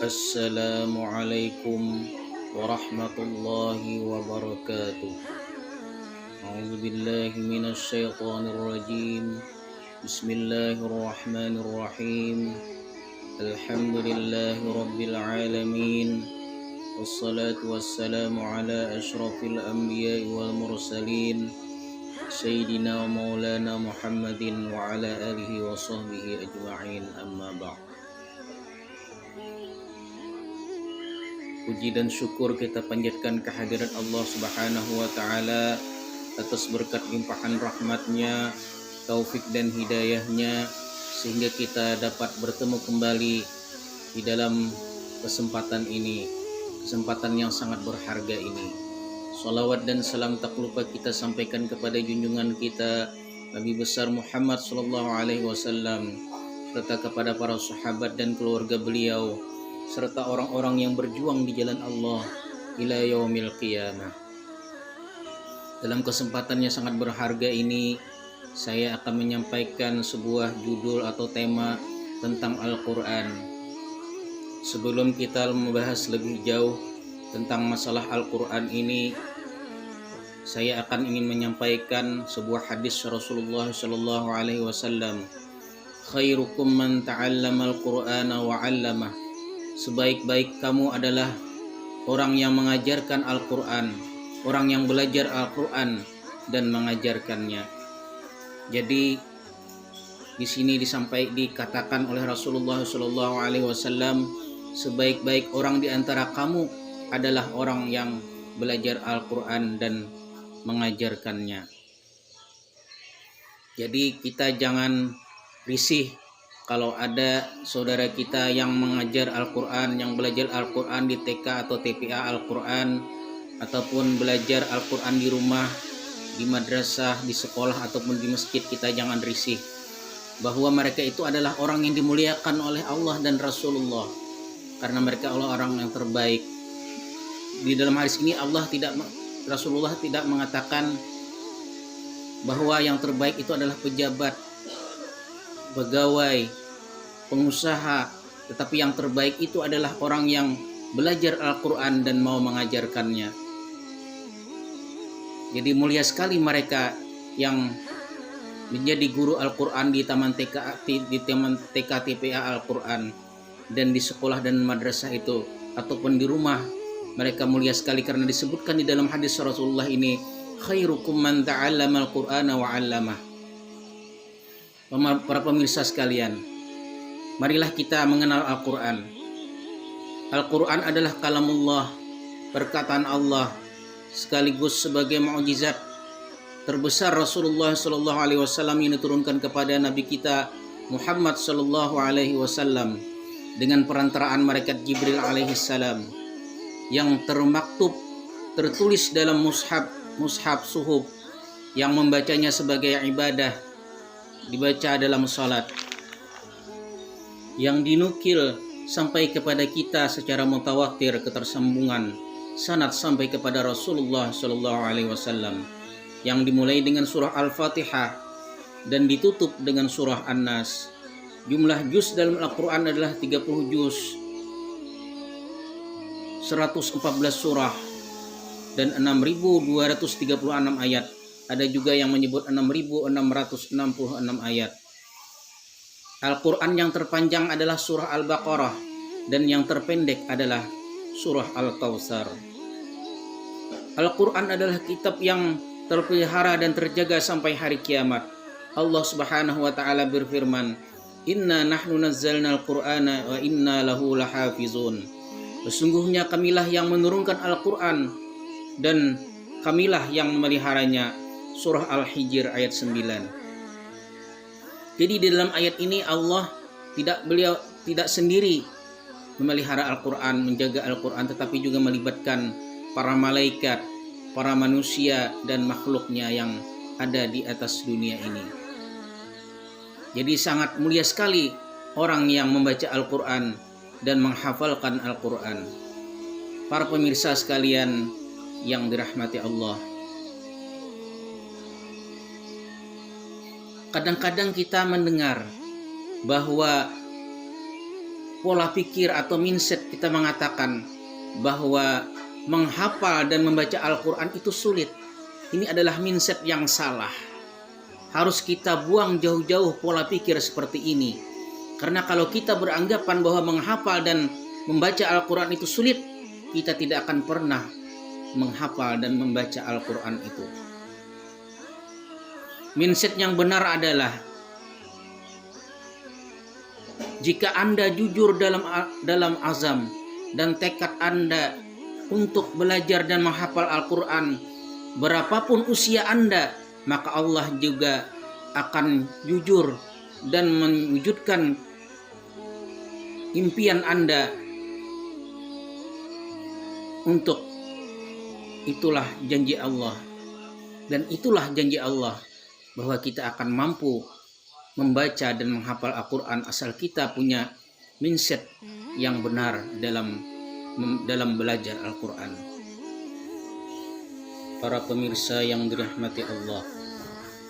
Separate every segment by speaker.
Speaker 1: Assalamualaikum warahmatullahi wabarakatuh. A'udzu billahi minasy syaithanir rajim. Bismillahirrahmanirrahim. Alhamdulillahi rabbil alamin. Wassalatu wassalamu ala asyrafil anbiya'i wal mursalin. Sayyidina wa maulana Muhammadin wa ala alihi wa sahbihi ajma'in, amma ba'd. Puji dan syukur kita panjatkan kehadirat Allah Subhanahu wa Ta'ala atas berkat limpahan rahmatnya, taufik dan hidayahnya, sehingga kita dapat bertemu kembali di dalam kesempatan ini, kesempatan yang sangat berharga ini. Salawat dan salam tak lupa kita sampaikan kepada junjungan kita Nabi besar Muhammad sallallahu alaihi wasallam, serta kepada para sahabat dan keluarga beliau, serta orang-orang yang berjuang di jalan Allah ila yaumil qiyamah. Dalam kesempatan yang sangat berharga ini, saya akan menyampaikan sebuah judul atau tema tentang Al-Quran. Sebelum kita membahas lebih jauh tentang masalah Al-Quran ini, saya akan ingin menyampaikan sebuah hadis Rasulullah sallallahu alaihi wasallam. Khairukum man ta'allama al-Qur'ana wa 'allamah. Sebaik-baik kamu adalah orang yang mengajarkan Al-Quran, orang yang belajar Al-Quran dan mengajarkannya. Jadi di sini dikatakan oleh Rasulullah Shallallahu Alaihi Wasallam, sebaik-baik orang di antara kamu adalah orang yang belajar Al-Quran dan mengajarkannya. Jadi kita jangan risih kalau ada saudara kita yang mengajar Al-Quran, yang belajar Al-Quran di TK atau TPA Al-Quran, ataupun belajar Al-Quran di rumah, di madrasah, di sekolah, ataupun di masjid, kita jangan risih. Bahwa mereka itu adalah orang yang dimuliakan oleh Allah dan Rasulullah, karena mereka adalah orang yang terbaik. Di dalam hadis ini Rasulullah tidak mengatakan bahwa yang terbaik itu adalah pejabat, pegawai, pengusaha, tetapi yang terbaik itu adalah orang yang belajar Al-Quran dan mau mengajarkannya. Jadi mulia sekali mereka yang menjadi guru Al-Quran di taman TK TPA Al-Quran dan di sekolah dan madrasah itu, ataupun di rumah. Mereka mulia sekali karena disebutkan di dalam hadis Rasulullah ini, khairukum man ta'allama al-Qur'ana wa 'allamah. Para pemirsa sekalian, marilah kita mengenal Al-Quran. Al-Quran adalah kalamullah, perkataan Allah, sekaligus sebagai mukjizat terbesar Rasulullah Sallallahu Alaihi Wasallam yang diturunkan kepada Nabi kita Muhammad Sallallahu Alaihi Wasallam dengan perantaraan malaikat Jibril alaihi salam, yang tertulis dalam mushaf suhuf, yang membacanya sebagai ibadah, dibaca dalam salat, yang dinukil sampai kepada kita secara mutawatir ketersambungan sanad sampai kepada Rasulullah Shallallahu Alaihi Wasallam, yang dimulai dengan surah Al-Fatihah dan ditutup dengan surah An-Nas. Jumlah juz dalam Al-Quran adalah 30 juz, 114 surah dan 6.236 ayat. Ada juga yang menyebut 6.666 ayat. Al-Quran yang terpanjang adalah surah Al-Baqarah dan yang terpendek adalah surah Al-Kautsar. Al-Quran adalah kitab yang terpelihara dan terjaga sampai hari kiamat. Allah Subhanahu wa Ta'ala berfirman, Inna nahnu nazzalna al-Qur'ana wa inna lahu lahafizun. Sesungguhnya kamilah yang menurunkan Al-Quran dan kamilah yang memeliharanya. Surah Al-Hijr ayat 9. Jadi di dalam ayat ini Allah beliau tidak sendiri memelihara Al-Quran, menjaga Al-Quran, tetapi juga melibatkan para malaikat, para manusia dan makhluknya yang ada di atas dunia ini. Jadi sangat mulia sekali orang yang membaca Al-Quran dan menghafalkan Al-Quran. Para pemirsa sekalian yang dirahmati Allah, kadang-kadang kita mendengar bahwa pola pikir atau mindset kita mengatakan bahwa menghafal dan membaca Al-Quran itu sulit. Ini adalah mindset yang salah. Harus kita buang jauh-jauh pola pikir seperti ini. Karena kalau kita beranggapan bahwa menghafal dan membaca Al-Quran itu sulit, kita tidak akan pernah menghafal dan membaca Al-Quran itu. Mindset yang benar adalah jika Anda jujur dalam azam dan tekad Anda untuk belajar dan menghafal Al-Quran, berapapun usia Anda, maka Allah juga akan jujur dan mewujudkan impian Anda. Untuk itulah janji Allah, dan itulah janji Allah bahwa kita akan mampu membaca dan menghafal Al-Quran asal kita punya mindset yang benar dalam belajar Al-Quran. Para pemirsa yang dirahmati Allah,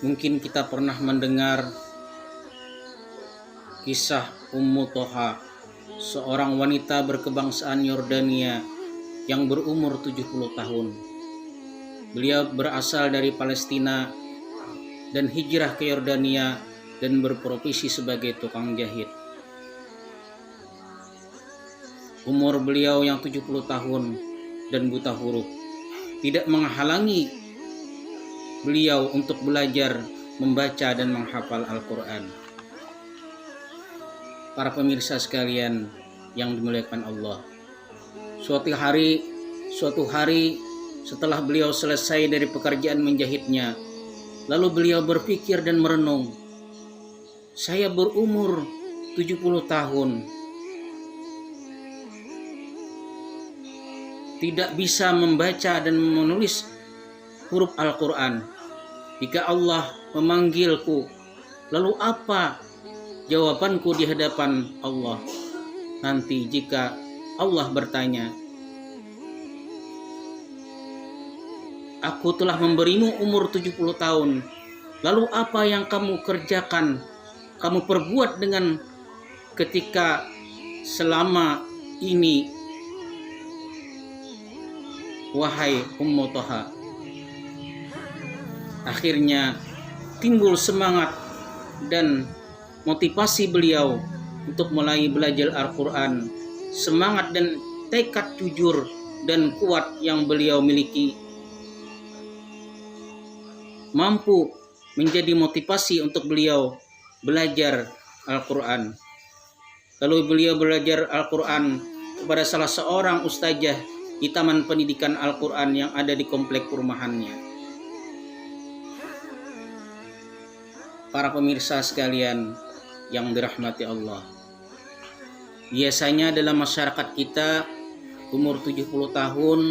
Speaker 1: mungkin kita pernah mendengar kisah Ummu Toha, seorang wanita berkebangsaan Yordania yang berumur 70 tahun. Beliau berasal dari Palestina dan hijrah ke Yordania dan berprofesi sebagai tukang jahit. Umur beliau yang 70 tahun dan buta huruf tidak menghalangi beliau untuk belajar membaca dan menghafal Al-Quran. Para pemirsa sekalian yang dimuliakan Allah, suatu hari setelah beliau selesai dari pekerjaan menjahitnya, lalu beliau berpikir dan merenung, saya berumur 70 tahun, tidak bisa membaca dan menulis huruf Al-Quran. Jika Allah memanggilku, lalu apa jawabanku di hadapan Allah? Nanti jika Allah bertanya, aku telah memberimu umur 70 tahun, lalu apa yang kamu kerjakan, kamu perbuat dengan ketika selama ini, wahai Ummu Toha? Akhirnya timbul semangat dan motivasi beliau untuk mulai belajar Al-Quran. Semangat dan tekad jujur dan kuat yang beliau miliki mampu menjadi motivasi untuk beliau belajar Al-Quran. Lalu beliau belajar Al-Quran kepada salah seorang ustazah di Taman Pendidikan Al-Quran yang ada di komplek perumahannya. Para pemirsa sekalian yang dirahmati Allah, biasanya dalam masyarakat kita umur 70 tahun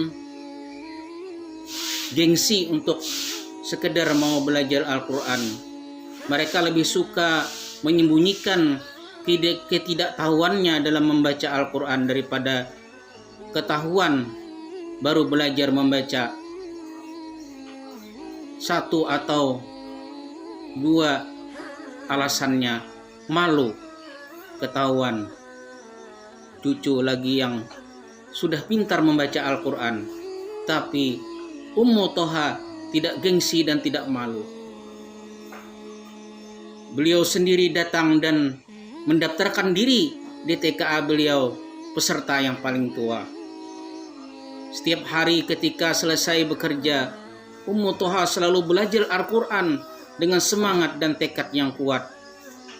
Speaker 1: gengsi untuk sekedar mau belajar Al-Quran. Mereka lebih suka menyembunyikan ketidaktahuannya dalam membaca Al-Quran daripada ketahuan baru belajar membaca. Satu atau dua alasannya: malu ketahuan cucu lagi yang sudah pintar membaca Al-Quran. Tapi Ummu Toha tidak gengsi dan tidak malu. Beliau sendiri datang dan mendaftarkan diri di TKA beliau, peserta yang paling tua. Setiap hari ketika selesai bekerja, Ummu Toha selalu belajar Al-Quran dengan semangat dan tekad yang kuat.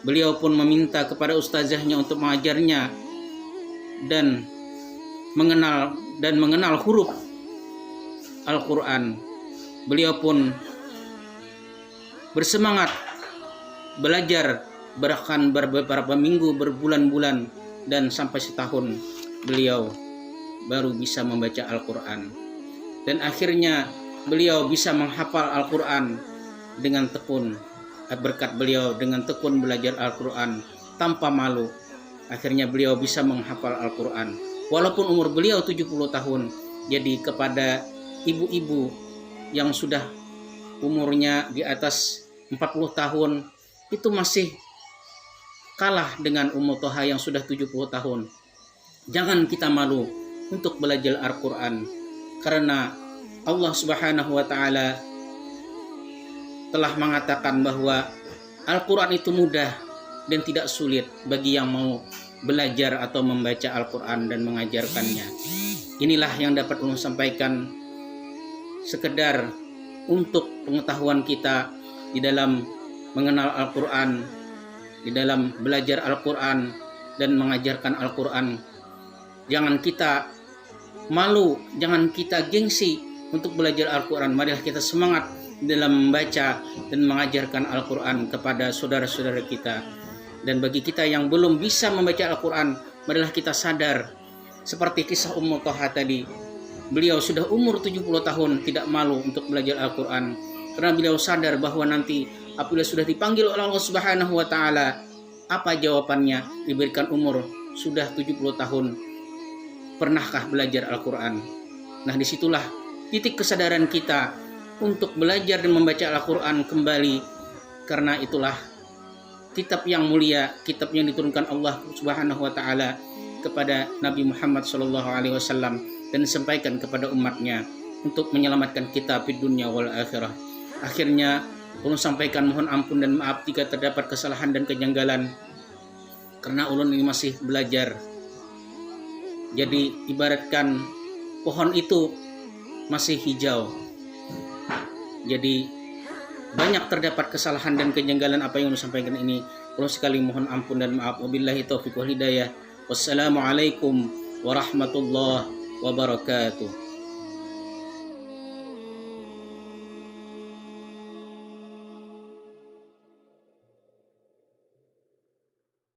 Speaker 1: Beliau pun meminta kepada ustazahnya untuk mengajarnya dan mengenal huruf Al-Quran. Beliau pun bersemangat belajar, bahkan beberapa minggu, berbulan-bulan, dan sampai setahun beliau baru bisa membaca Al-Quran. Dan akhirnya beliau bisa menghafal Al-Quran dengan tekun. Berkat beliau dengan tekun belajar Al-Quran tanpa malu, akhirnya beliau bisa menghafal Al-Quran walaupun umur beliau 70 tahun. Jadi kepada ibu-ibu yang sudah umurnya di atas 40 tahun, itu masih kalah dengan Ummu Toha yang sudah 70 tahun. Jangan kita malu untuk belajar Al-Quran, karena Allah Subhanahu wa Ta'ala telah mengatakan bahwa Al-Quran itu mudah dan tidak sulit bagi yang mau belajar atau membaca Al-Quran dan mengajarkannya. Inilah yang dapat ulun sampaikan sekedar untuk pengetahuan kita di dalam mengenal Al-Quran, di dalam belajar Al-Quran dan mengajarkan Al-Quran. Jangan kita malu, jangan kita gengsi untuk belajar Al-Quran. Marilah kita semangat dalam membaca dan mengajarkan Al-Quran kepada saudara-saudara kita. Dan bagi kita yang belum bisa membaca Al-Quran, marilah kita sadar seperti kisah Ummu Toha tadi. Beliau sudah umur 70 tahun tidak malu untuk belajar Al-Quran, karena beliau sadar bahwa nanti apabila sudah dipanggil oleh Allah Subhanahu wa Ta'ala, apa jawabannya? Diberikan umur sudah 70 tahun, pernahkah belajar Al-Quran? Nah, disitulah titik kesadaran kita untuk belajar dan membaca Al-Quran kembali, karena itulah kitab yang mulia, kitab yang diturunkan Allah Subhanahu wa Ta'ala kepada Nabi Muhammad SAW dan disampaikan kepada umatnya untuk menyelamatkan kita di dunia wal akhirah. Akhirnya ulun sampaikan mohon ampun dan maaf jika terdapat kesalahan dan kejanggalan, karena ulun ini masih belajar. Jadi ibaratkan pohon itu masih hijau, jadi banyak terdapat kesalahan dan kejanggalan apa yang ulun sampaikan ini. Ulun sekali mohon ampun dan maaf. Wabillahi taufiq wal hidayah. Wassalamualaikum warahmatullahi wabarakatuh.